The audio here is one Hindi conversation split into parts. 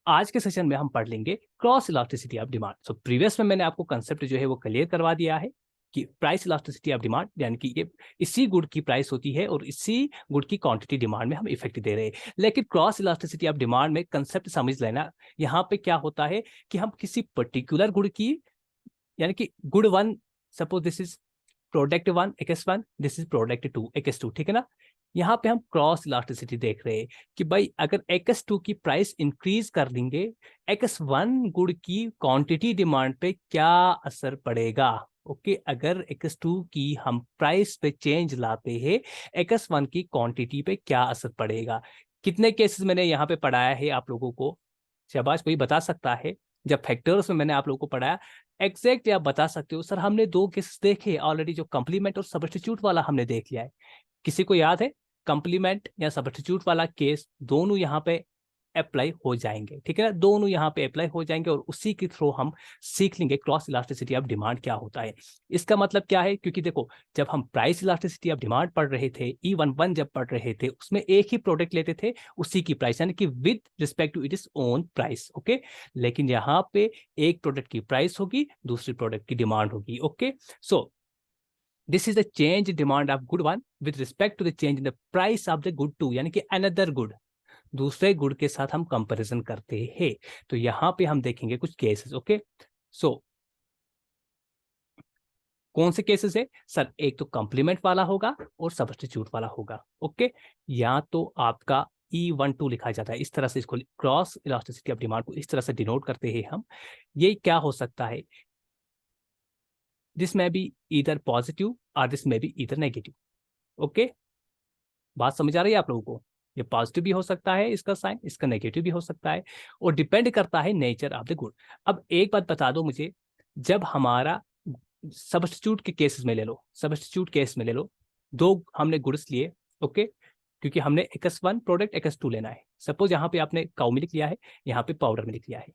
आज के सेशन में हम पढ़ लेंगे cross elasticity of demand. So previous में मैंने आपको कंसेप्ट जो है वो क्लियर करवा दिया है कि प्राइस इलास्टिसिटी ऑफ डिमांड यानी कि ये इसी गुड की प्राइस होती है और इसी गुड की क्वांटिटी डिमांड में हम इफेक्ट दे रहे हैं। लेकिन क्रॉस इलास्टिसिटी ऑफ डिमांड में कंसेप्ट समझ लेना, यहाँ पे क्या होता है कि हम किसी पर्टिकुलर गुड की, यानी कि good one, suppose this is product one XS1, this is product two XS2, ठीक है ना। यहाँ पे हम क्रॉस इलास्टिसिटी देख रहे हैं कि भाई अगर XS2 की प्राइस इंक्रीज कर देंगे, XS1 गुड की क्वांटिटी डिमांड पे क्या असर पड़ेगा। ओके अगर XS2 की हम प्राइस पे चेंज लाते हैं, XS1 की क्वांटिटी पे क्या असर पड़ेगा। कितने केसेस मैंने यहाँ पे पढ़ाया है आप लोगों को, शाबाश, कोई बता सकता है। जब फैक्टर्स में मैंने आप लोगों को पढ़ाया, एग्जैक्ट आप बता सकते हो सर हमने दो केसेस देखे ऑलरेडी, जो कंप्लीमेंट और सब्स्टिट्यूट वाला हमने देख लिया है। किसी को याद है? कंप्लीमेंट या सब्स्टिट्यूट वाला केस दोनों यहाँ पे अप्लाई हो जाएंगे, ठीक है ना, दोनों यहाँ पे अप्लाई हो जाएंगे और उसी के थ्रू हम सीख लेंगे क्रॉस इलास्टिसिटी ऑफ डिमांड क्या होता है। इसका मतलब क्या है, क्योंकि देखो जब हम प्राइस इलास्टिसिटी ऑफ डिमांड पढ़ रहे थे, E11 जब पढ़ रहे थे, उसमें एक ही प्रोडक्ट लेते थे उसी की प्राइस, यानी कि with respect to it is own price. Okay, लेकिन यहाँ पे एक प्रोडक्ट की प्राइस होगी, दूसरी प्रोडक्ट की डिमांड होगी। Okay, so this is the change in demand of good one with respect to the change in the price of the good two, यानी कि another good, दूसरे गुड के साथ हम कंपैरिजन करते हैं। तो यहाँ पे हम देखेंगे कुछ केसेस। ओके, सो कौन से केसेस है सर? एक तो कॉम्प्लीमेंट वाला होगा और सब्स्टिट्यूट वाला होगा। ओके, या तो आपका E12 लिखा जाता है इस तरह से, इसको क्रॉस इलास्टिसिटी ऑफ डिमांड को इस तरह से डिनोट करते हैं हम। ये क्या हो सकता है? दिस में बी इधर पॉजिटिव और दिस में बी इधर नेगेटिव। ओके, बात समझ आ रही है आप लोगों को? ये पॉजिटिव भी हो सकता है इसका साइन, इसका नेगेटिव भी हो सकता है, और डिपेंड करता है नेचर ऑफ द गुड। अब एक बात बता दो मुझे, जब हमारा सब्स्टिट्यूट के केसेस में ले लो, सब्स्टिट्यूट केस में ले लो, दो हमने गुड्स लिए। ओके, क्योंकि हमने XS1 प्रोडक्ट XS2 लेना है। सपोज यहाँ पे आपने काउ मिल्क लिया है, यहाँ पे पाउडर मिल्क लिया है।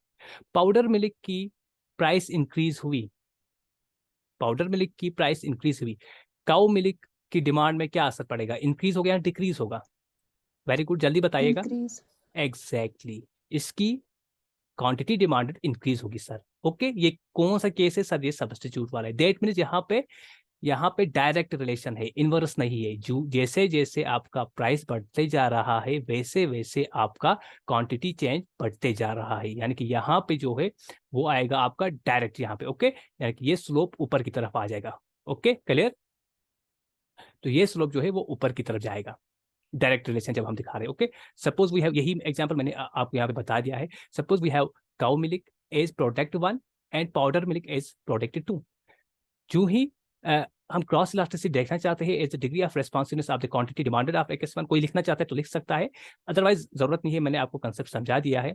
पाउडर मिल्क की प्राइस इंक्रीज हुई, पाउडर मिल्क की प्राइस इंक्रीज हुई, काउ मिल्क की डिमांड में क्या असर पड़ेगा? इंक्रीज हो गया, डिक्रीज होगा? वेरी गुड, जल्दी बताइएगा। इंक्रीज। एग्जैक्टली, इसकी क्वांटिटी डिमांडेड इंक्रीज होगी सर। ओके, ये कौन सा केस है सर? ये सब्स्टिट्यूट वाला है। दैट मीन्स यहाँ पे डायरेक्ट रिलेशन है, इनवर्स नहीं है। जो जैसे जैसे आपका प्राइस बढ़ते जा रहा है वैसे वैसे आपका क्वांटिटी चेंज बढ़ते जा रहा है, यानी कि यहाँ पे जो है वो आएगा आपका डायरेक्ट यहाँ पे। ओके, यानी कि ये स्लोप ऊपर की तरफ आ जाएगा। Okay, clear? तो ये स्लोप जो है वो ऊपर की तरफ जाएगा, डायरेक्ट रिलेशन जब हम दिखा रहे हैं। ओके, सपोज वी हैव, यही एग्जांपल मैंने आपको यहाँ पे बता दिया है। Suppose we have cow milk as product one and powder milk as product two. जो ही हम क्रॉस इलास्टिसिटी देखना चाहते हैं as the degree of responsiveness of the quantity demanded of XS1, कोई लिखना चाहता है तो लिख सकता है, अदरवाइज जरूरत नहीं है, मैंने आपको कंसेप्ट समझा दिया है।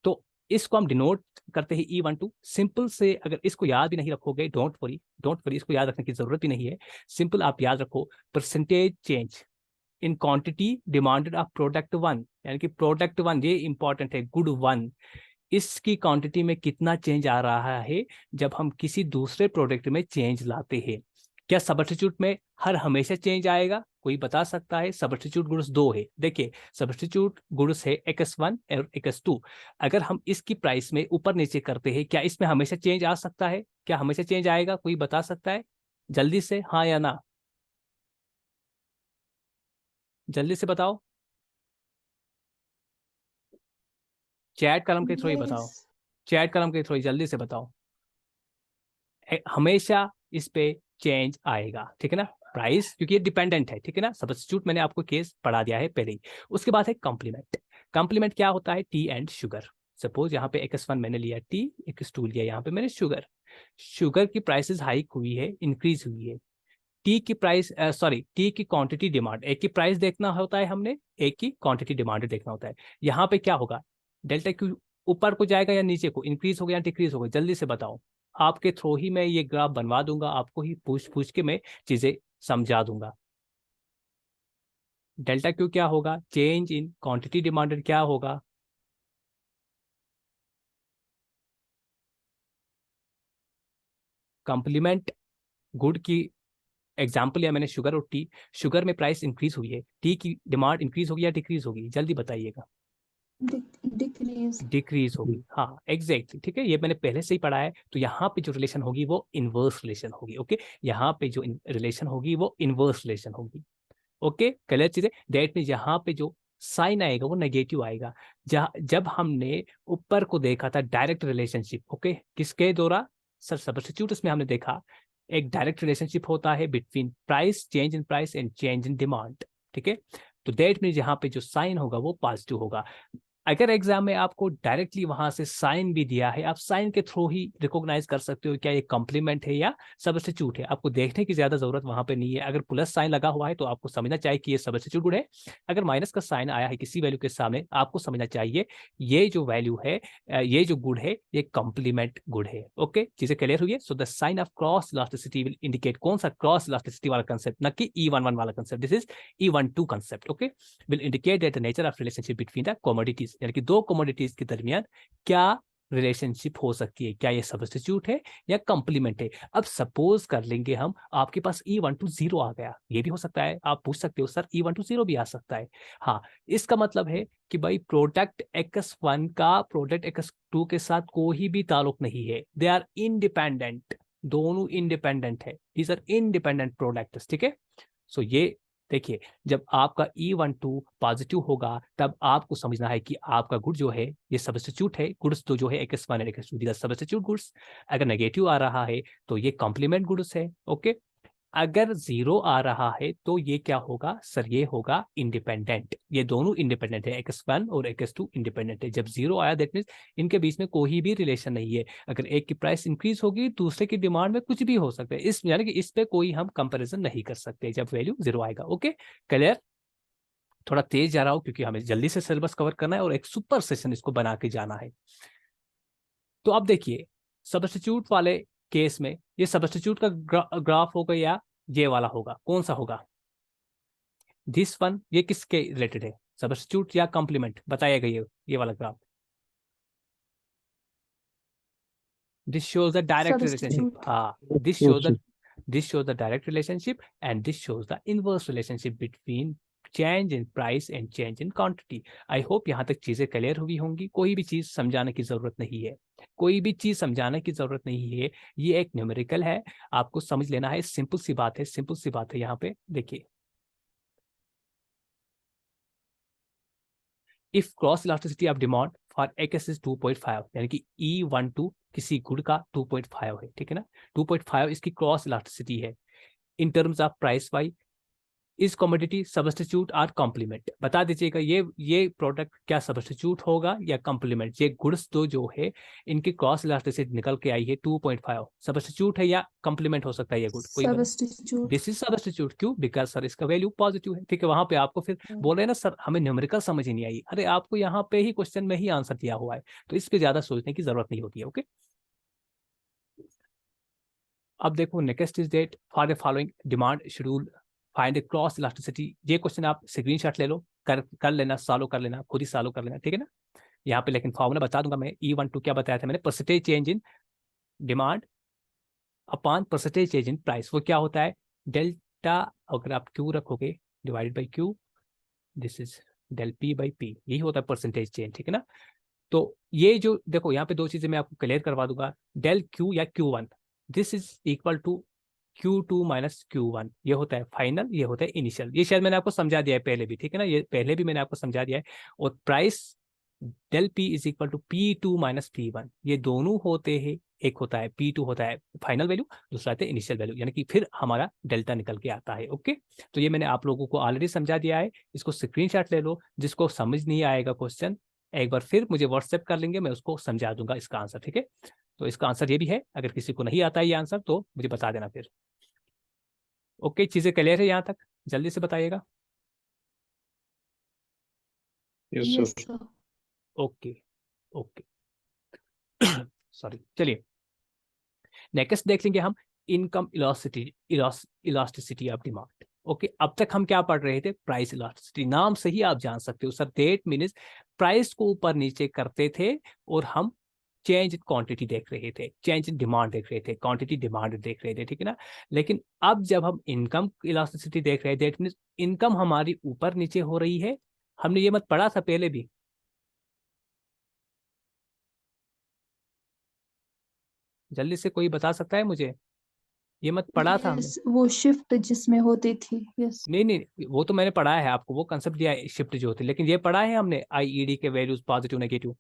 तो इसको हम डिनोट करते हैं E12 सिंपल से। अगर इसको याद भी नहीं रखोगे, डोंट वरी, डोंट वरी, इसको याद रखने की जरूरत भी नहीं है। सिंपल आप याद रखो percentage change in quantity demanded of product one, यानी कि प्रोडक्ट वन, ये इंपॉर्टेंट है, गुड वन, इसकी क्वांटिटी में कितना चेंज आ रहा है जब हम किसी दूसरे प्रोडक्ट में चेंज लाते हैं। क्या सब्स्टिट्यूट में हर हमेशा चेंज आएगा? कोई बता सकता है? सब्स्टिट्यूट गुड्स दो है, देखिए सब्स्टिट्यूट गुड्स है XS1 और XS2। अगर हम इसकी प्राइस में ऊपर नीचे करते हैं, क्या इसमें हमेशा चेंज आ सकता है? क्या हमेशा चेंज आएगा? कोई बता सकता है जल्दी से, हाँ या ना? जल्दी से बताओ, चैट कलम के थ्रू ही यस। बताओ, चैट कलम के थ्रू ही जल्दी से बताओ। हमेशा इस पे चेंज आएगा, ठीक है ना, प्राइस, क्योंकि ये डिपेंडेंट है, ठीक है ना। सब्स्टिट्यूट मैंने आपको केस पढ़ा दिया है पहले ही। उसके बाद है कॉम्प्लीमेंट। कॉम्प्लीमेंट क्या होता है? T and sugar. सपोज यहाँ पे XS1 मैंने लिया टी, XS2 लिया यहाँ पे मैंने शुगर। शुगर की प्राइसेस हाइक हुई है, इंक्रीज हुई है। टी की प्राइस, सॉरी, टी की क्वांटिटी डिमांड, एक की प्राइस देखना होता है हमने, एक की क्वांटिटी डिमांड देखना होता है। यहाँ पे क्या होगा? डेल्टा क्यू ऊपर को जाएगा या नीचे को? इंक्रीज होगा या डिक्रीज होगा? जल्दी से बताओ। आपके थ्रू ही मैं ये ग्राफ बनवा दूंगा, आपको ही पूछ पूछ के मैं चीजें समझा दूंगा। डेल्टा क्यू क्या होगा? चेंज इन क्वांटिटी डिमांडेड क्या होगा? कंप्लीमेंट गुड की एग्जाम्पल लिया मैंने शुगर और टी। शुगर में प्राइस इंक्रीज हुई है, टी की डिमांड इंक्रीज होगी या डिक्रीज होगी? जल्दी बताइएगा। डिक्रीज होगी। हाँ एग्जैक्टली, ठीक है, ये मैंने पहले से ही पढ़ा है। तो यहाँ पे जो रिलेशन होगी वो इनवर्स रिलेशन होगी। ओके, यहाँ पे जो रिलेशन होगी वो इनवर्स रिलेशन होगी। ओके, क्लियर चीजें। दैट मीन यहाँ पे जो साइन आएगा वो नेगेटिव आएगा। जब हमने ऊपर को देखा था डायरेक्ट रिलेशनशिप, ओके, किसके द्वारा सर, सब्स्टिट्यूट्स में हमने देखा एक डायरेक्ट रिलेशनशिप होता है between price, change in price and change in demand. ठीक है, तो दैट मीन यहाँ पे जो साइन होगा वो पॉजिटिव होगा। अगर एग्जाम में आपको डायरेक्टली वहां से साइन भी दिया है, आप साइन के थ्रू ही रिकॉग्नाइज कर सकते हो क्या ये कॉम्प्लीमेंट है या सब्स्टिट्यूट है। आपको देखने की ज्यादा जरूरत वहां पे नहीं है। अगर प्लस साइन लगा हुआ है तो आपको समझना चाहिए कि ये सब्स्टिट्यूट गुड है। अगर माइनस का साइन आया है किसी वैल्यू के सामने, आपको समझना चाहिए ये जो वैल्यू है, ये जो गुड है ये कॉम्प्लीमेंट गुड है। ओके, चीजें क्लियर हुई है। So the sign of cross elasticity will indicate, कौन सा क्रॉस इलास्टिसिटी वाला कंसेप्ट, ना कि E11 वाला concept, this is E12 concept. Okay, will indicate that the nature of relationship between the commodities, यानी कि दो कमोडिटीज के दरमियान क्या रिलेशनशिप हो सकती है, क्या ये सब्स्टिट्यूट है या कॉम्प्लीमेंट है। अब सपोज कर लेंगे हम, आपके पास E12 0 आ गया, ये भी हो सकता है। आप पूछ सकते हो सर E12 0 भी आ सकता है। हाँ, इसका मतलब है कि भाई प्रोडक्ट X1 का प्रोडक्ट X2 के साथ कोई भी ताल्लुक नहीं है, दे आर इंडिपेंडेंट, दोनों इंडिपेंडेंट है, दीज आर इंडिपेंडेंट प्रोडक्ट्स। ठीक है, सो ये देखिए, जब आपका E12 पॉजिटिव होगा तब आपको समझना है कि आपका गुड जो है ये सब्स्टिट्यूट है। गुड्स तो जो है X1 और X2 these are substitute goods. अगर नेगेटिव आ रहा है तो ये कॉम्प्लीमेंट गुड्स है। ओके, अगर 0 आ रहा है तो ये क्या होगा सर, ये होगा इंडिपेंडेंट। ये दोनों इंडिपेंडेंट है, X1 और X2 इंडिपेंडेंट है। जब 0 आया दैट मीन्स इनके बीच में कोई भी रिलेशन नहीं है। अगर एक की प्राइस इंक्रीज होगी दूसरे की डिमांड में कुछ भी हो सकता है, इस यानी कि इस पे कोई हम कंपैरिजन नहीं कर सकते जब वैल्यू 0 आएगा। Okay, clear. थोड़ा तेज जा रहा हूं क्योंकि हमें जल्दी से सिलेबस कवर करना है और एक सुपर सेशन इसको बना के जाना है। तो अब देखिए, सब्स्टिट्यूट वाले केस में ये सब्स्टिट्यूट का ग्राफ होगा या ये वाला होगा, कौन सा होगा? दिस वन, ये किसके रिलेटेड है, सब्स्टिट्यूट या कॉम्प्लीमेंट? बताइएगा ये वाला graph. This shows the direct relationship. हाँ, this shows the direct relationship and this shows the inverse relationship between change in price and change in quantity. I hope यहाँ तक चीजें क्लियर हुई होंगी। कोई भी चीज समझाने की जरूरत नहीं है, कोई भी चीज समझाने की जरूरत नहीं है। ये एक न्यूमेरिकल है, आपको समझ लेना है। सिंपल सी बात है, सिंपल सी बात है। यहाँ पे देखिए, if cross elasticity of demand for X is 2.5, यानी कि E12 किसी गुड का 2.5 है, ठीक है ना। 2.5 इसकी क्रॉस इलास्टिसिटी है। In terms of price Y, इस कमोडिटी सब्स्टिट्यूट और कॉम्प्लीमेंट? बता दीजिएगा ये प्रोडक्ट क्या सब्स्टिट्यूट होगा या कॉम्प्लीमेंट? ये गुड्स तो जो है इनकी क्रॉस इलास्टिसिटी निकल के आई है 2.5, सब्स्टिट्यूट है या कॉम्प्लीमेंट हो सकता है ये गुड? कोई सब्स्टिट्यूट। This is substitute. क्यों? बिकॉज सर इसका वैल्यू पॉजिटिव है। ठीक है, वहां पे आपको फिर बोल रहे हैं ना सर हमें न्यूमेरिकल समझ ही नहीं आई। अरे आपको यहाँ पे ही क्वेश्चन में ही आंसर दिया हुआ है, तो इस पे ज्यादा सोचने की जरूरत नहीं होती है। ओके, अब देखो, next is that for the following demand schedule find the cross elasticity. ये क्वेश्चन आप स्क्रीनशॉट ले लो, कर लेना, सॉल्व कर लेना, खुद ही सॉल्व कर लेना, ठीक है ना। यहाँ पे लेकिन फॉर्मूला बता दूंगा मैं। E12 क्या बताया था मैंने? Percentage change in demand upon percentage change in price. वो क्या होता है? डेल्टा, अगर आप क्यू रखोगे divided by Q, this is del P by P, यही होता है परसेंटेज चेंज, ठीक है ना। तो ये जो देखो, यहाँ पे दो चीजें मैं आपको क्लियर करवा दूंगा। डेल क्यू या Q1, this is equal to Q2 minus Q1, ये होता है फाइनल, ये होता है इनिशियल। ये शायद मैंने आपको समझा दिया है पहले भी, ठीक है ना, ये पहले भी मैंने आपको समझा दिया है। और price del P is equal to P2 minus P1, ये दोनों होते हैं। एक होता है P2 होता है फाइनल वैल्यू, दूसरा होता है इनिशियल वैल्यू, यानी कि फिर हमारा डेल्टा निकल के आता है। ओके, तो ये मैंने आप लोगों को ऑलरेडी समझा दिया है, इसको स्क्रीनशॉट ले लो। जिसको समझ नहीं आएगा क्वेश्चन, एक बार फिर मुझे व्हाट्सएप कर लेंगे, मैं उसको समझा दूंगा इसका आंसर, ठीक है। तो इसका आंसर ये भी है, अगर किसी को नहीं आता है ये आंसर तो मुझे बता देना फिर। ओके, चीजें क्लियर है यहाँ तक? जल्दी से बताइएगा। Yes sir. Okay okay sorry, चलिए नेक्स्ट देख लेंगे हम, income elasticity of demand. Okay, अब तक हम क्या पढ़ रहे थे? Price elasticity. नाम से ही आप जान सकते हो सर, दैट मीन्स प्राइस को ऊपर नीचे करते थे और हम चेंज इन क्वांटिटी देख रहे थे, चेंज इन डिमांड देख रहे थे, क्वांटिटी डिमांड देख रहे थे, ठीक है ना। लेकिन अब जब हम इनकम इलास्टिसिटी देख रहे हैं, दैट मीन्स इनकम हमारी ऊपर नीचे हो रही है। हमने ये मत पढ़ा था पहले भी, जल्दी से कोई बता सकता है मुझे? ये मत पढ़ा था हमने? यस, वो शिफ्ट जिसमें होती थी। यस। नहीं नहीं, वो तो मैंने पढ़ा है, आपको वो कंसेप्ट दिया है शिफ्ट जो होती है, लेकिन ये पढ़ा है हमने आईईडी के values positive negative?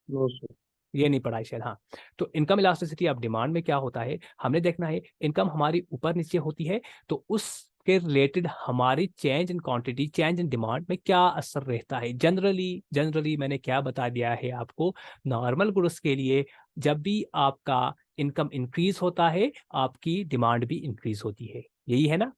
No sir. ये नहीं पढ़ा है शायद, हाँ। तो इनकम इलास्टिसिटी ऑफ डिमांड में क्या होता है, हमने देखना है इनकम हमारी ऊपर नीचे होती है तो उसके रिलेटेड हमारी change in quantity, change in demand में क्या असर रहता है। जनरली मैंने क्या बता दिया है आपको, नॉर्मल गुड्स के लिए जब भी आपका इनकम इंक्रीज होता है आपकी डिमांड भी इंक्रीज होती है, यही है ना।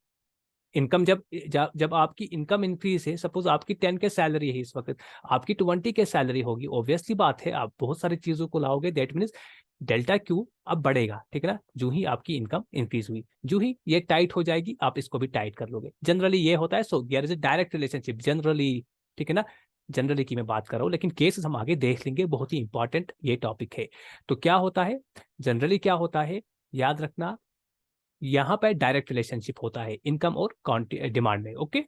इनकम जब आपकी इनकम इंक्रीज है, सपोज आपकी 10 के सैलरी है इस वक्त, आपकी 20 के सैलरी होगी, ऑब्वियसली बात है आप बहुत सारी चीजों को लाओगे, दैट मीन्स डेल्टा क्यू अब बढ़ेगा, ठीक है ना। जो ही आपकी इनकम इंक्रीज हुई, जो ही ये टाइट हो जाएगी आप इसको भी टाइट कर लोगे, जनरली ये होता है। So there is a direct relationship generally, ठीक है ना। जनरली की मैं बात कर रहा हूँ, लेकिन केसेस हम आगे देख लेंगे, बहुत ही इंपॉर्टेंट ये टॉपिक है। तो क्या होता है जनरली, क्या होता है याद रखना, यहां पर डायरेक्ट रिलेशनशिप होता है इनकम और डिमांड में। Okay,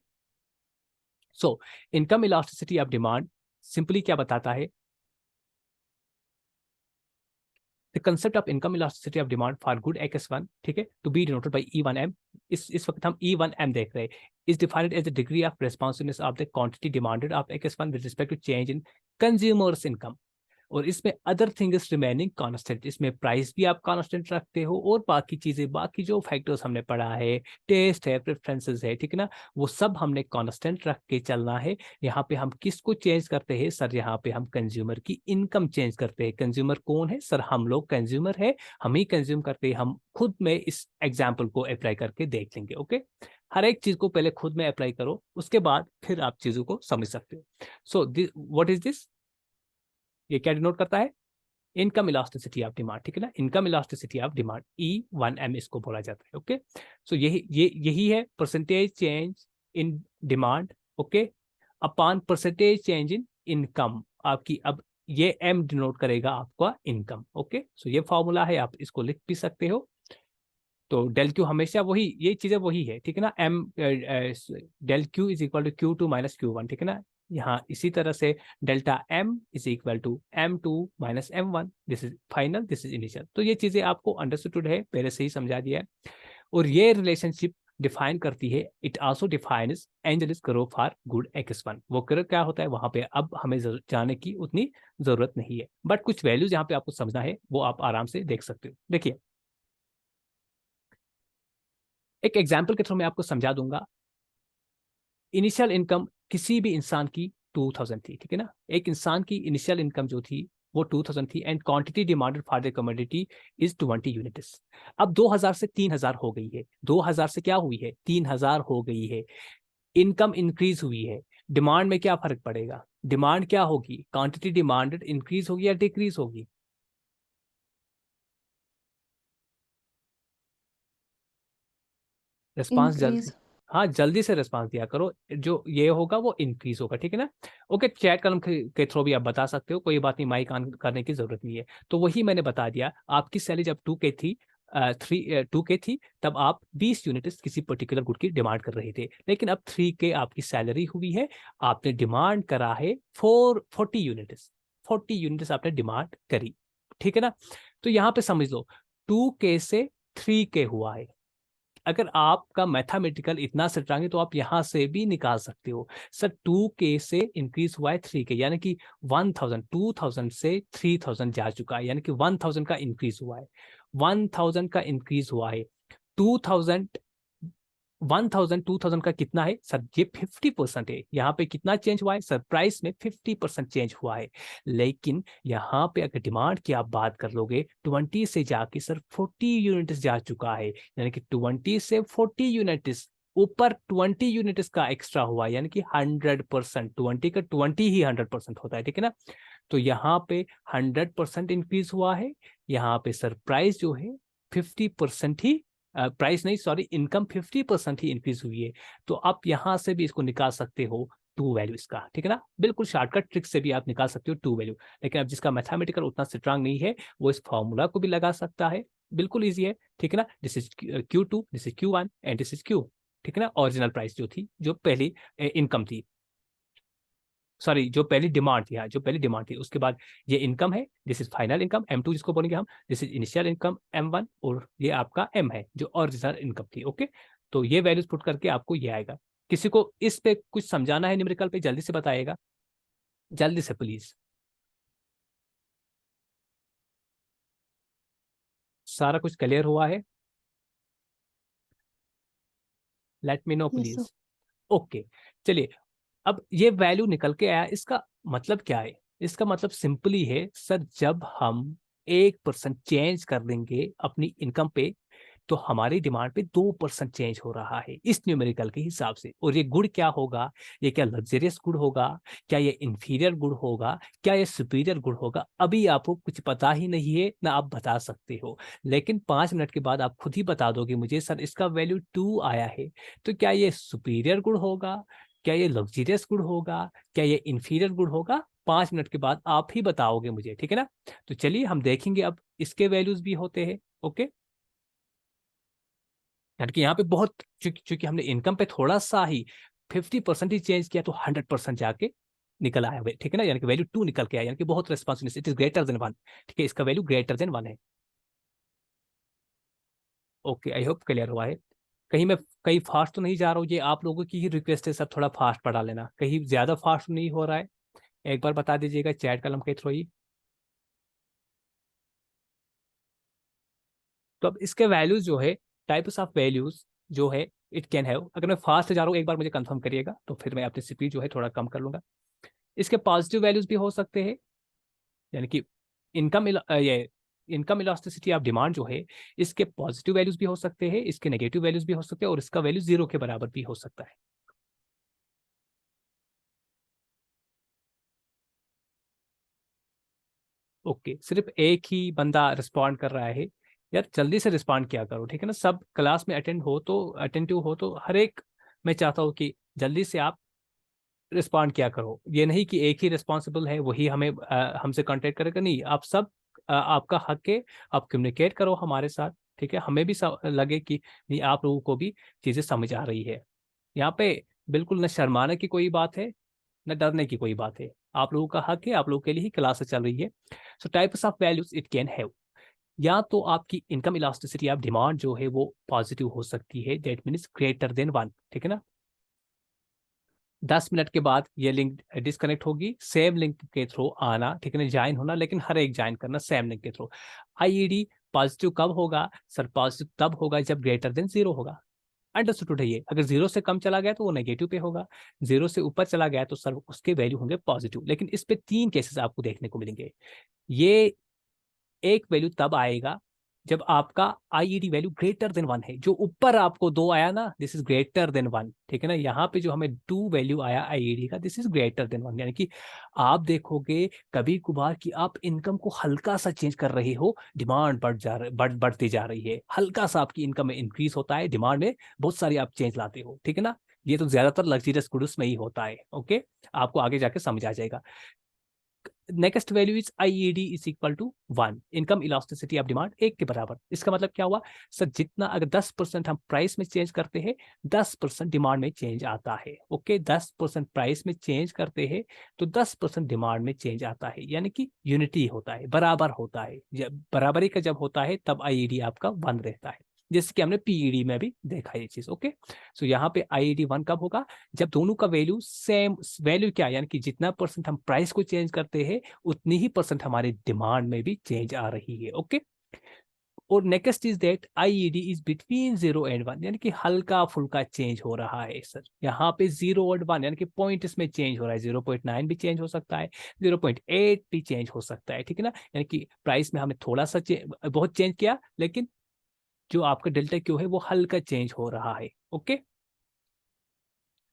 so income elasticity of demand simply क्या बताता है, the concept of income elasticity of demand for good x one, ठीक है, to be denoted by E1M। इस वक्त हम E1M देख रहे हैं, is defined as the degree of responsiveness of the quantity demanded of X one with respect to change in consumers income. और इसमें अदर थिंग्स रिमेनिंग कांस्टेंट, इसमें प्राइस भी आप कांस्टेंट रखते हो और बाकी चीजें, बाकी जो फैक्टर्स हमने पढ़ा है, टेस्ट है, प्रेफरेंसेस है, ठीक है ना, वो सब हमने कांस्टेंट रख के चलना है। यहाँ पे हम किसको चेंज करते हैं सर, यहाँ पे हम कंज्यूमर की इनकम चेंज करते हैं। कंज्यूमर कौन है सर, हम लोग कंज्यूमर है, हम ही कंज्यूम करते हैं। हम खुद में इस एग्जाम्पल को अप्लाई करके देख लेंगे। ओके, हर एक चीज को पहले खुद में अप्लाई करो, उसके बाद फिर आप चीजों को समझ सकते हो। सो व्हाट इज दिस, ये क्या डिनोट करता है, इनकम इलास्टिसिटी ऑफ डिमांड, ठीक है ना। Income elasticity of demand E1M इसको बोला जाता है। ओके, सो यही है percentage change in demand, okay, upon percentage change in income आपकी। अब ये M डिनोट करेगा आपका इनकम। ओके, सो ये फॉर्मूला है, आप इसको लिख भी सकते हो। तो डेल क्यू हमेशा वही, ये चीजें वही है, ठीक है ना। Del Q is equal to Q2 minus Q1, ठीक है ना। यहाँ इसी तरह से delta M is equal to M2 minus M1, this is final, this is initial. तो ये चीजें आपको अंडरस्टूड है, पहले से ही समझा दिया है। और ये रिलेशनशिप डिफाइन करती है, it also defines Engel's curve for good x one. वो कर्व क्या होता है वहां पे अब हमें जाने की उतनी जरूरत नहीं है, बट कुछ वैल्यूज यहाँ पे आपको समझना है, वो आप आराम से देख सकते हो। देखिए एक एग्जाम्पल के थ्रू मैं आपको समझा दूंगा। इनिशियल इनकम किसी भी इंसान की 2000 थी, ठीक है ना। एक इंसान की इनिशियल इनकम जो थी वो 2000 थी and quantity demanded for the commodity is 20 units. अब 2000 से 3000 हो गई है, 2000 से क्या हुई है 3000 हो गई है, इनकम इंक्रीज हुई है, डिमांड में क्या फर्क पड़ेगा, डिमांड क्या होगी, क्वांटिटी डिमांडेड इंक्रीज होगी या डिक्रीज होगी। रिस्पांस जल्दी, इंक्रीज। हाँ जल्दी से रिस्पांस दिया करो, जो ये होगा वो इंक्रीज होगा, ठीक है ना। ओके, चैट कलम के थ्रू भी आप बता सकते हो, कोई बात नहीं, माइक ऑन करने की जरूरत नहीं है। तो वही मैंने बता दिया, आपकी सैलरी जब 2K थी, 2K थी, तब आप 20 यूनिट्स किसी पर्टिकुलर गुड की डिमांड कर रहे थे, लेकिन अब 3K आपकी सैलरी हुई है, आपने डिमांड करा है 40 यूनिट्स, 40 यूनिट्स आपने डिमांड करी, ठीक है ना। तो यहाँ पे समझ लो 2K से 3K हुआ है। अगर आपका मैथमेटिकल इतना स्ट्रांग है तो आप यहां से भी निकाल सकते हो सर, 2K से इंक्रीज हुआ है 3K, यानी कि 1000, 2000 से 3000 जा चुका है, यानी कि 1000 का इंक्रीज हुआ है, 1000 का इंक्रीज हुआ है। 2000 1000 2000 का कितना है सर, ये 50% है। यहाँ पे कितना चेंज हुआ है सर, प्राइस में 50% चेंज हुआ है। लेकिन यहाँ पे अगर डिमांड की आप बात कर लोगे, 20 से जाके सर 40 यूनिट्स जा चुका है, यानी कि 20 से 40 यूनिट्स ऊपर 20 यूनिट्स का एक्स्ट्रा हुआ है, यानी कि 100%, 20 का 20 ही 100% होता है, ठीक है ना। तो यहाँ पे 100% इंक्रीज हुआ है, यहाँ पे सर प्राइस जो है 50% ही, प्राइस नहीं सॉरी, इनकम 50% ही इंक्रीज हुई है। तो आप यहां से भी इसको निकाल सकते हो टू वैल्यूज का, ठीक है ना। बिल्कुल शॉर्टकट ट्रिक से भी आप निकाल सकते हो टू वैल्यू, लेकिन अब जिसका मैथमेटिकल उतना स्ट्रांग नहीं है वो इस फॉर्मूला को भी लगा सकता है, बिल्कुल ईजी है, ठीक है ना। This is Q2, this is Q1 and this is Q, ठीक है ना। ओरिजिनल प्राइस जो थी, जो पहली इनकम थी। सॉरी जो पहली डिमांड थी, हाँ जो पहली डिमांड थी, उसके बाद ये इनकम है, this is final income M2 जिसको बोलेंगे हम, this is initial income M1, और ये आपका M है जो ओरिजिनल इनकम थी। ओके, तो ये वैल्यूज पुट करके आपको ये आएगा। किसी को इस पे कुछ समझाना है न्यूमेरिकल पे, जल्दी से बताइएगा, जल्दी से प्लीज। सारा कुछ क्लियर हुआ है? Let me know Yes, sir. Please. Okay, चलिए, अब ये वैल्यू निकल के आया, इसका मतलब क्या है? इसका मतलब सिंपली है सर, जब हम 1% चेंज कर देंगे अपनी इनकम पे, तो हमारी डिमांड पे 2% चेंज हो रहा है इस न्यूमेरिकल के हिसाब से। और ये गुड क्या होगा? ये क्या लग्जरियस गुड होगा, क्या ये इंफीरियर गुड होगा, क्या ये सुपीरियर गुड होगा? अभी आपको कुछ पता ही नहीं है, ना आप बता सकते हो, लेकिन 5 मिनट के बाद आप खुद ही बता दोगे मुझे, सर इसका वैल्यू 2 आया है, तो क्या ये सुपीरियर गुड होगा, क्या ये लग्जरियस गुड होगा, क्या ये इंफीरियर गुड होगा? 5 मिनट के बाद आप ही बताओगे मुझे, ठीक है ना? तो चलिए हम देखेंगे अब इसके वैल्यूज भी होते हैं। ओके, यानी कि यहाँ पे बहुत, चूंकि हमने इनकम पे थोड़ा सा ही 50% ही चेंज किया, तो 100% जाके निकल आया, ठीक है ना? यानी कि वैल्यू 2 निकल के आया, यानी कि बहुत responsibility, it is greater than 1। ठीक है, इसका वैल्यू ग्रेटर देन 1 है। ओके, आई होप क्लियर हुआ है। कहीं मैं कहीं फास्ट तो नहीं जा रहा हूँ? ये आप लोगों की ही रिक्वेस्ट है, सब थोड़ा फास्ट पढ़ा लेना, कहीं ज्यादा फास्ट नहीं हो रहा है? एक बार बता दीजिएगा चैट कलम के थ्रू ही। तो अब इसके वैल्यूज जो है, टाइप्स ऑफ वैल्यूज जो है, इट कैन हैव, अगर मैं फास्ट जा रहा हूँ एक बार मुझे कंफर्म करिएगा, तो फिर मैं अपनी स्पीड जो है थोड़ा कम कर लूंगा। इसके पॉजिटिव वैल्यूज भी हो सकते हैं, यानी कि इनकम ये इनकम इलास्टिसिटी ऑफ डिमांड जो है, इसके पॉजिटिव वैल्यूज भी हो सकते हैं, इसके नेगेटिव वैल्यूज भी हो सकते हैं, और इसका वैल्यू 0 के बराबर भी हो सकता है। ओके, सिर्फ एक ही बंदा रिस्पॉन्ड कर रहा है। यार जल्दी से रिस्पॉन्ड किया करो, ठीक है ना? सब क्लास में अटेंड हो तो, अटेंटिव हो तो, हर एक मैं चाहता हूँ कि जल्दी से आप रिस्पॉन्ड किया करो। ये नहीं कि एक ही रिस्पॉन्सिबल है वही हमें हमसे कांटेक्ट करेगा, नहीं, आप सब आपका हक है, आप कम्युनिकेट करो हमारे साथ, ठीक है? हमें भी लगे कि नहीं, आप लोगों को भी चीज़ें समझ आ रही है। यहाँ पे बिल्कुल न शर्माने की कोई बात है, न डरने की कोई बात है, आप लोगों का हक है, आप लोगों के लिए ही क्लास चल रही है। सो types of values it can have, या तो आपकी इनकम इलास्टिसिटी ऑफ डिमांड जो है वो पॉजिटिव हो सकती है, दैट मीन्स ग्रेटर देन 1, ठीक है ना? 10 मिनट के बाद ये लिंक डिस्कनेक्ट होगी, सेम लिंक के थ्रू आना, ठीक है ना? ज्वाइन होना, लेकिन हर एक ज्वाइन करना सेम लिंक के थ्रू। आईईडी पॉजिटिव कब होगा? सर पॉजिटिव तब होगा जब ग्रेटर देन 0 होगा। अंडरस्टूड है ये? अगर 0 से कम चला गया तो वो नेगेटिव पे होगा, 0 से ऊपर चला गया तो सर उसके वैल्यू होंगे पॉजिटिव। लेकिन इस पे 3 केसेस आपको देखने को मिलेंगे। ये एक वैल्यू तब आएगा जब आपका आईईडी वैल्यू ग्रेटर देन 1 है, जो ऊपर आपको 2 आया ना, दिस इज ग्रेटर देन 1, ठीक है ना? यहाँ पे जो हमें 2 वैल्यू आया आईईडी का, दिस इज ग्रेटर देन 1, यानी कि आप देखोगे कभी कभार कि आप इनकम को हल्का सा चेंज कर रहे हो, डिमांड बढ़ती जा रही है, हल्का सा आपकी इनकम में इंक्रीज होता है, डिमांड में बहुत सारी आप चेंज लाते हो, ठीक है ना? ये तो ज्यादातर लग्जरियस गुड्स में ही होता है। ओके, आपको आगे जाके समझ आ जाएगा। Next value is IED is equal to 1, income elasticity of demand 1 के बराबर। इसका मतलब क्या हुआ? सर जितना, अगर 10% हम प्राइस में चेंज करते हैं, 10% डिमांड में चेंज आता है। ओके, 10% प्राइस में चेंज करते हैं तो 10% डिमांड में चेंज आता है, यानी कि यूनिटी होता है, बराबर होता है। जब बराबरी का जब होता है तब आईईडी आपका 1 रहता है, जैसे कि हमने पीईडी में भी देखा ये चीज। ओके, सो यहाँ पे आईईडी 1 कब होगा? जब दोनों का वैल्यू सेम, वैल्यू क्या, यानी कि जितना परसेंट हम प्राइस को चेंज करते हैं उतनी ही परसेंट हमारे डिमांड में भी चेंज आ रही है। ओके, और next is that IED is between 0 and 1, यानी कि हल्का फुल्का चेंज हो रहा है सर। यहाँ पे 0 और 1 यानी कि पॉइंट इसमें चेंज हो रहा है, 0.9 भी चेंज हो सकता है, 0.8 भी चेंज हो सकता है, ठीक है ना? यानी कि प्राइस में हमने थोड़ा सा बहुत चेंज किया, लेकिन जो आपका डेल्टा क्यू है वो हल्का चेंज हो रहा है। Okay,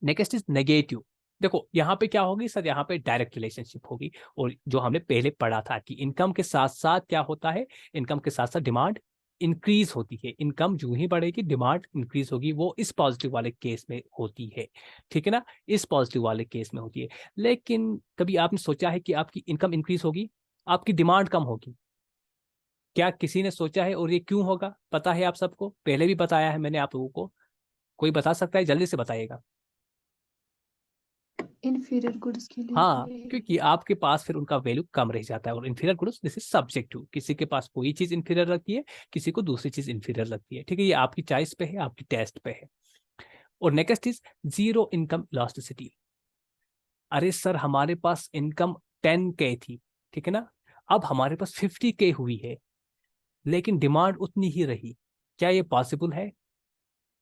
next is negative. देखो यहाँ पे क्या होगी सर, यहाँ पे डायरेक्ट रिलेशनशिप होगी, और जो हमने पहले पढ़ा था कि इनकम के साथ साथ क्या होता है, इनकम के साथ साथ डिमांड इंक्रीज होती है। इनकम जो ही बढ़ेगी डिमांड इंक्रीज होगी, वो इस पॉजिटिव वाले केस में होती है, ठीक है ना? इस पॉजिटिव वाले केस में होती है। लेकिन कभी आपने सोचा है कि आपकी इनकम इंक्रीज होगी, आपकी डिमांड कम होगी? क्या किसी ने सोचा है? और ये क्यों होगा? पता है आप सबको? पहले भी बताया है मैंने आप लोगों को, कोई बता सकता है? जल्दी से बताइएगा। inferior goods के लिए हाँ, है। क्योंकि आपके पास फिर उनका वैल्यू कम रह जाता है। और inferior goods this is subjective, किसी के पास कोई चीज इन्फीरियर लगती है, किसी को दूसरी चीज इन्फीरियर लगती है। ठीक है, ये आपकी चॉइस पे है, आपकी टेस्ट पे है। और next is zero income elasticity. अरे सर, हमारे पास इनकम 10K थी, ठीक है ना, अब हमारे पास 50K हुई है, लेकिन डिमांड उतनी ही रही। क्या ये पॉसिबल है?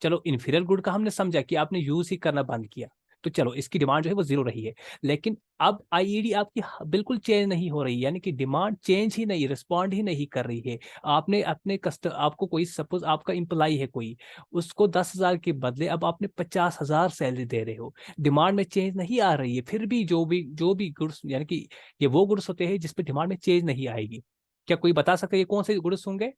चलो, इन्फीरियर गुड का हमने समझा कि आपने यूज ही करना बंद किया, तो चलो इसकी डिमांड जो है वो जीरो रही है। लेकिन अब आईईडी आपकी बिल्कुल चेंज नहीं हो रही, यानी कि डिमांड चेंज ही नहीं, रिस्पॉन्ड ही नहीं कर रही है। आपने अपने आपको कोई, सपोज आपका एम्प्लॉय है कोई, उसको 10,000 के बदले अब आपने 50,000 सैलरी दे रहे हो, डिमांड में चेंज नहीं आ रही है। फिर भी जो भी गुड्स, यानी कि ये वो गुड्स होते हैं जिसपे डिमांड में चेंज नहीं आएगी। क्या कोई बता सकता है ये कौन से गुड्स होंगे?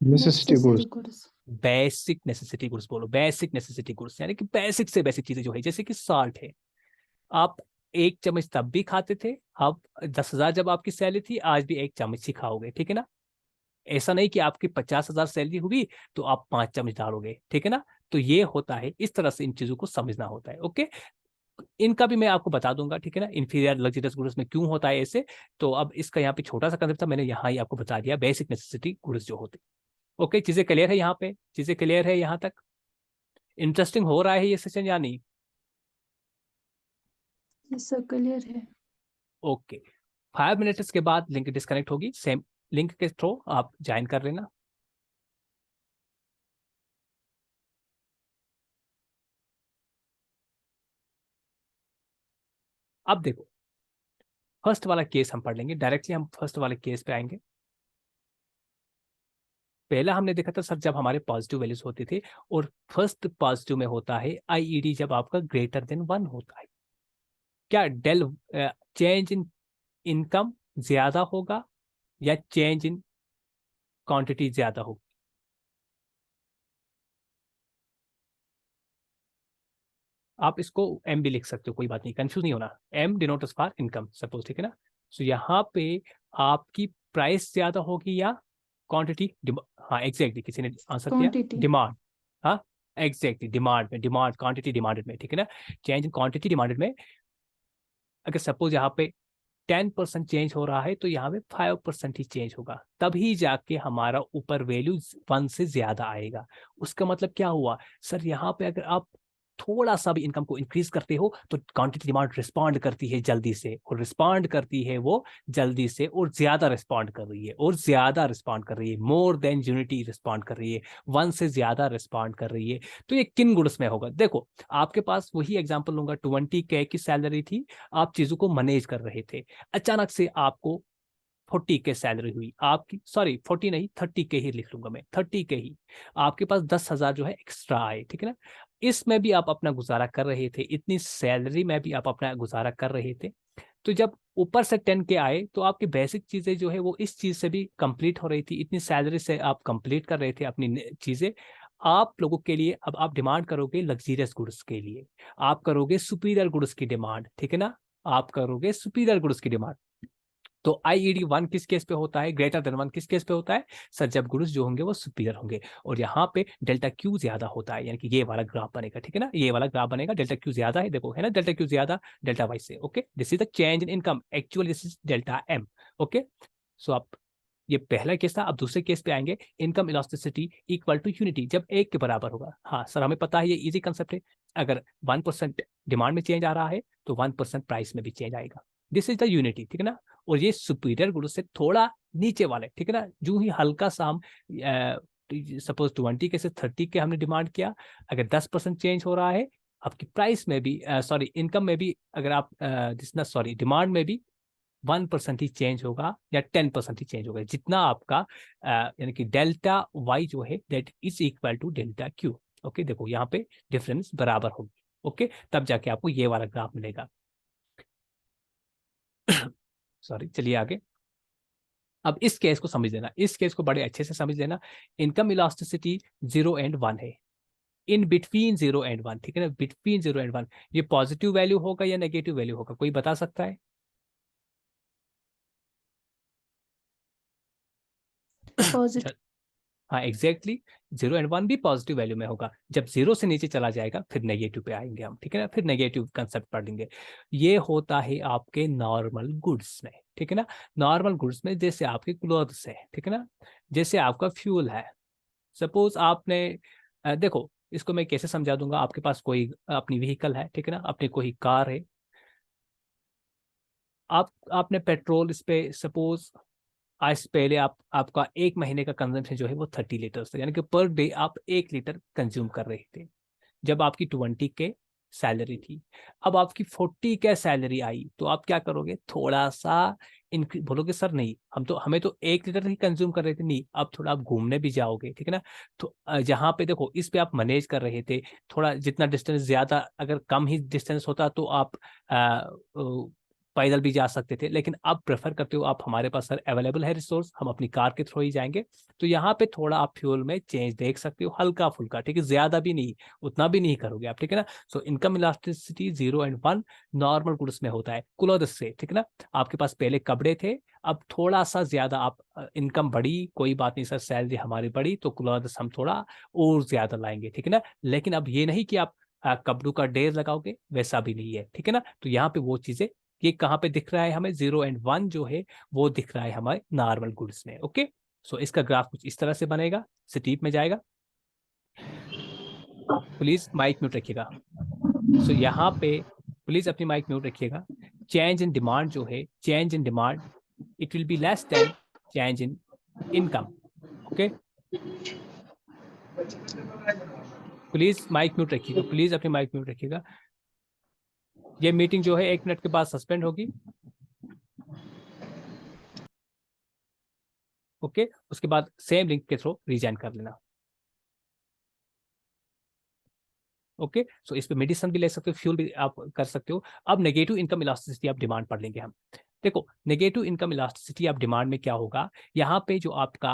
Necessity Necessary goods. goods. Basic necessity goods बोलो, बेसिक नेसेसिटी गुड्स, यानी कि बेसिक से बेसिक चीजें जो है, जैसे कि साल्ट है। आप 1 चम्मच तब भी खाते थे, अब 10,000 जब आपकी सैलरी थी, आज भी 1 चम्मच ही खाओगे, ठीक है ना। ऐसा नहीं कि आपकी 50,000 सैलरी हुई तो आप 5 चम्मच डालोगे, ठीक है ना। तो ये होता है, इस तरह से इन चीजों को समझना होता है। ओके, इनका भी मैं आपको बता दूंगा, ठीक है ना, इन्फीरियर लग्जरियस गुड्स में क्यों होता है ऐसे। तो अब इसका यहाँ पे छोटा सा कंसेप्ट था, मैंने यहाँ ही आपको बता दिया, बेसिक नेसेसिटी गुड्स जो होते। ओके, चीजें क्लियर है यहाँ पे? चीजें क्लियर है यहाँ तक? इंटरेस्टिंग हो रहा है ये सेशन या नहीं? ये सब क्लियर है। ओके, 5 मिनट्स के बाद लिंक डिस्कनेक्ट होगी, सेम लिंक के थ्रू आप ज्वाइन कर लेना। अब देखो, फर्स्ट वाला केस हम पढ़ लेंगे, डायरेक्टली हम फर्स्ट वाले केस पे आएंगे। पहला हमने देखा था सर, जब हमारे पॉजिटिव वैल्यूज होते थे, और फर्स्ट पॉजिटिव में होता है आईईडी जब आपका ग्रेटर देन 1 होता है। क्या डेल चेंज इन इनकम ज्यादा होगा या चेंज इन क्वांटिटी ज्यादा होगी? आप इसको एम भी लिख सकते हो, कोई बात नहीं, कंफ्यूज नहीं होना। M denotes for income suppose, ठीक है ना। सो यहाँ पे आपकी प्राइस ज्यादा होगी या क्वांटिटी? हाँ एग्जैक्टली, किसी ने आंसर किया, Quantity. डिमांड। हाँ एग्जैक्टली, डिमांड में, डिमांड क्वांटिटी डिमांडेड में, ठीक है ना। चेंज इन क्वांटिटी डिमांडेड में, अगर सपोज यहाँ पे 10% चेंज हो रहा है तो यहाँ पे 5% ही चेंज होगा, तभी जाके हमारा ऊपर वैल्यू 1 से ज्यादा आएगा। उसका मतलब क्या हुआ सर, यहाँ पे अगर आप थोड़ा सा भी इनकम को इंक्रीज करते हो तो क्वांटिटी डिमांड रिस्पॉन्ड करती है जल्दी से, और रिस्पॉन्ड करती है वो जल्दी से, और ज्यादा रिस्पॉन्ड कर रही है, और ज्यादा रिस्पॉन्ड कर रही है, मोर देन यूनिटी रिस्पॉन्ड कर रही है, 1 से ज्यादा रिस्पॉन्ड कर रही है। तो ये किन गुड्स में होगा? देखो, आपके पास वही एग्जांपल लूंगा, 20K की सैलरी थी, आप चीजों को मैनेज कर रहे थे, अचानक से आपको 40K सैलरी हुई आपकी, सॉरी 40 नहीं, 30K ही लिख लूंगा मैं, 30K ही, आपके पास 10,000 जो है एक्स्ट्रा आए, ठीक है ना। इसमें भी आप अपना गुजारा कर रहे थे, इतनी सैलरी में भी आप अपना गुजारा कर रहे थे। तो जब ऊपर से 10K आए तो आपकी बेसिक चीजें जो है वो इस चीज से भी कंप्लीट हो रही थी, इतनी सैलरी से आप कंप्लीट कर रहे थे अपनी चीजें। आप लोगों के लिए अब आप डिमांड करोगे लग्जरियस गुड्स के लिए, आप करोगे सुपीरियर गुड्स की डिमांड, ठीक है ना, आप करोगे सुपीरियर गुड्स की डिमांड। तो आईईडी 1 किस केस पे होता है, ग्रेटर देन 1 किस केस पे होता है सर? जब गुड्स जो होंगे वो सुपीरियर होंगे, और यहाँ पे डेल्टा क्यू ज्यादा होता है, यानी कि ये वाला ग्राफ बनेगा, ठीक है ना, ये वाला ग्राफ बनेगा, डेल्टा क्यू ज्यादा है, देखो है ना, डेल्टा क्यू ज्यादा डेल्टा वाई से। Okay, this is the change in income, actually this is delta M. Okay, so आप, ये पहला केस था। अब दूसरे केस पे आएंगे, income elasticity equal to unity, जब 1 के बराबर होगा। हाँ सर, हमें पता है, ये इजी कंसेप्ट है, अगर 1% डिमांड में चेंज आ रहा है तो 1% प्राइस में भी चेंज आएगा, दिस इज द यूनिटी, ठीक है ना। और ये सुपीरियर गुड्स से थोड़ा नीचे वाले, ठीक है ना, जो ही हल्का सा हम सपोज 20K से 30K हमने डिमांड किया, अगर 10% चेंज हो रहा है आपकी प्राइस में भी, सॉरी इनकम में भी, अगर आप जितना, सॉरी डिमांड में भी 1% ही चेंज होगा या 10% ही चेंज होगा, जितना आपका यानी कि डेल्टा वाई जो है that is equal to delta Q. Okay, देखो यहाँ पे डिफरेंस बराबर होगी। ओके, तब जाके आपको ये वाला ग्राफ मिलेगा। सॉरी, चलिए आगे। अब इस केस को समझ लेना, इस केस को बड़े अच्छे से समझ लेना। इनकम इलास्टिसिटी 0 एंड 1 है, इन बिटवीन 0 एंड 1, ठीक है ना, बिटवीन 0 एंड 1। ये पॉजिटिव वैल्यू होगा या नेगेटिव वैल्यू होगा, कोई बता सकता है? Positive. हाँ एग्जैक्टली, 0 एंड 1 भी पॉजिटिव वैल्यू में होगा। जब 0 से नीचे चला जाएगा फिर नेगेटिव पे आएंगे हम, ठीक है ना, फिर नेगेटिव कंसेप्ट पढ़ेंगे। ये होता है आपके नॉर्मल गुड्स में, ठीक है ना। नॉर्मल गुड्स में जैसे आपके क्लोथ्स है, ठीक है ना, जैसे आपका फ्यूल है। सपोज आपने देखो इसको मैं कैसे समझा दूंगा। आपके पास कोई अपनी व्हीकल है, ठीक है ना, अपनी कोई कार है, आपने पेट्रोल इस पे सपोज आज पहले आपका 1 महीने का कंजम्पशन जो है वो 30 लीटर था, यानी कि पर डे आप 1 लीटर कंज्यूम कर रहे थे जब आपकी 20 के सैलरी थी। अब आपकी 40 के सैलरी आई तो आप क्या करोगे, थोड़ा सा बोलोगे सर नहीं, हमें तो 1 लीटर ही कंज्यूम कर रहे थे, नहीं अब थोड़ा आप घूमने भी जाओगे, ठीक है ना। तो जहाँ पे देखो इस पे आप मैनेज कर रहे थे, थोड़ा जितना डिस्टेंस ज्यादा, अगर कम ही डिस्टेंस होता तो आप पैदल भी जा सकते थे, लेकिन अब प्रेफर करते हो आप हमारे पास सर अवेलेबल है रिसोर्स, हम अपनी कार के थ्रू ही जाएंगे। तो यहाँ पे थोड़ा आप फ्यूल में चेंज देख सकते हो, हल्का फुल्का, ठीक है, ज्यादा भी नहीं, उतना भी नहीं करोगे आप, ठीक है ना। सो income elasticity 0 and 1 normal goods में होता है। क्लोथ्स से, ठीक है ना, आपके पास पहले कपड़े थे, अब थोड़ा सा ज्यादा आप इनकम बढ़ी, कोई बात नहीं सर सैलरी हमारी बढ़ी तो क्लोथ्स हम थोड़ा और ज्यादा लाएंगे, ठीक है ना। लेकिन अब ये नहीं कि आप कपड़ों का ढेर लगाओगे, वैसा भी नहीं है, ठीक है ना। तो यहाँ पे वो चीजें, ये कहाँ पे दिख रहा है हमें, 0 एंड 1 जो है वो दिख रहा है हमारे नॉर्मल गुड्स में। ओके, सो इसका ग्राफ कुछ इस तरह से बनेगा, स्टीप में जाएगा। प्लीज माइक म्यूट रखिएगा। सो यहाँ पे प्लीज अपनी माइक म्यूट रखिएगा। चेंज इन डिमांड जो है, change in demand it will be less than change in income. Okay, please mic mute रखिएगा, प्लीज अपनी माइक म्यूट रखिएगा। ये मीटिंग जो है 1 मिनट के बाद सस्पेंड होगी। ओके, उसके बाद सेम लिंक के थ्रू रीजॉइन कर लेना। ओके, सो इस पे मेडिसिन भी ले सकते हो, फ्यूल भी आप कर सकते हो। अब नेगेटिव इनकम इलास्टिसिटी आप डिमांड पढ़ लेंगे हम। देखो नेगेटिव इनकम इलास्टिसिटी आप डिमांड में क्या होगा, यहाँ पे जो आपका